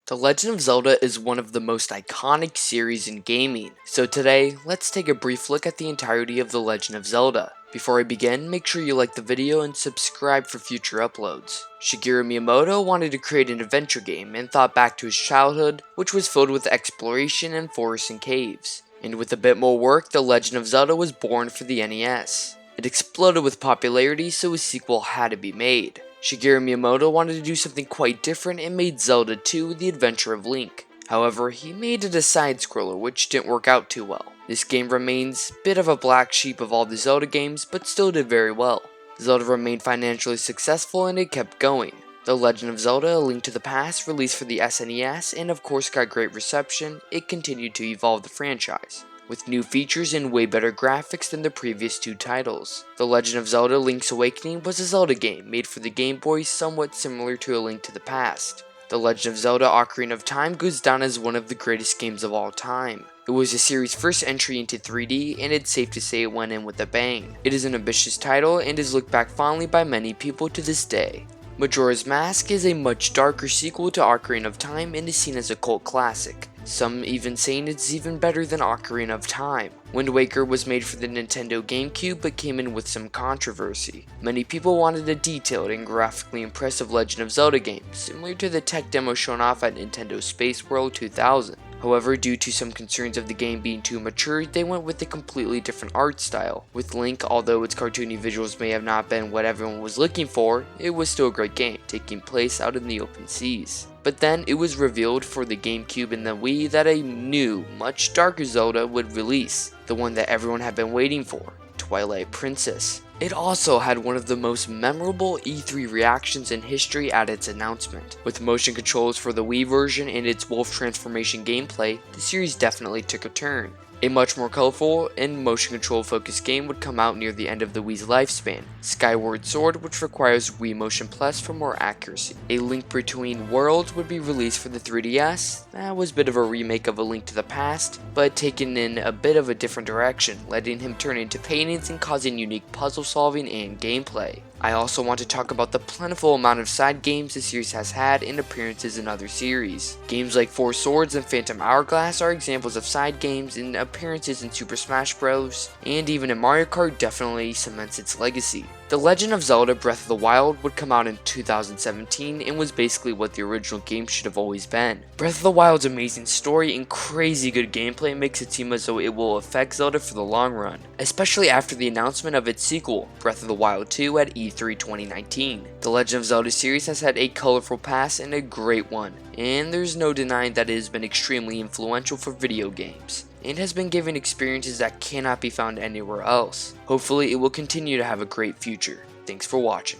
The Legend of Zelda is one of the most iconic series in gaming, so today, let's take a brief look at the entirety of The Legend of Zelda. Before I begin, make sure you like the video and subscribe for future uploads. Shigeru Miyamoto wanted to create an adventure game and thought back to his childhood, which was filled with exploration and forests and caves. And with a bit more work, The Legend of Zelda was born for the NES. It exploded with popularity, so a sequel had to be made. Shigeru Miyamoto wanted to do something quite different and made Zelda 2 The Adventure of Link. However, he made it a side-scroller which didn't work out too well. This game remains a bit of a black sheep of all the Zelda games, but still did very well. Zelda remained financially successful and it kept going. The Legend of Zelda: A Link to the Past released for the SNES and of course got great reception. It continued to evolve the franchise, with new features and way better graphics than the previous two titles. The Legend of Zelda: Link's Awakening was a Zelda game made for the Game Boy, somewhat similar to A Link to the Past. The Legend of Zelda: Ocarina of Time goes down as one of the greatest games of all time. It was the series' first entry into 3D, and it's safe to say it went in with a bang. It is an ambitious title and is looked back fondly by many people to this day. Majora's Mask is a much darker sequel to Ocarina of Time and is seen as a cult classic, some even saying it's even better than Ocarina of Time. Wind Waker was made for the Nintendo GameCube but came in with some controversy. Many people wanted a detailed and graphically impressive Legend of Zelda game, similar to the tech demo shown off at Nintendo Space World 2000. However, due to some concerns of the game being too mature, they went with a completely different art style. With Link, although its cartoony visuals may have not been what everyone was looking for, it was still a great game, taking place out in the open seas. But then it was revealed for the GameCube and the Wii that a new, much darker Zelda would release, the one that everyone had been waiting for, Twilight Princess. It also had one of the most memorable E3 reactions in history at its announcement. With motion controls for the Wii version and its wolf transformation gameplay, the series definitely took a turn. A much more colorful and motion control focused game would come out near the end of the Wii's lifespan, Skyward Sword, which requires Wii Motion Plus for more accuracy. A Link Between Worlds would be released for the 3DS. That was a bit of a remake of A Link to the Past, but taken in a bit of a different direction, letting him turn into paintings and causing unique puzzle solving and gameplay. I also want to talk about the plentiful amount of side games the series has had and appearances in other series. Games like Four Swords and Phantom Hourglass are examples of side games, and appearances in Super Smash Bros. And even in Mario Kart definitely cements its legacy. The Legend of Zelda: Breath of the Wild would come out in 2017 and was basically what the original game should have always been. Breath of the Wild's amazing story and crazy good gameplay makes it seem as though it will affect Zelda for the long run, especially after the announcement of its sequel, Breath of the Wild 2 at E3 2019. The Legend of Zelda series has had a colorful past and a great one, and there's no denying that it has been extremely influential for video games, and has been giving experiences that cannot be found anywhere else. Hopefully it will continue to have a great future. Thanks for watching.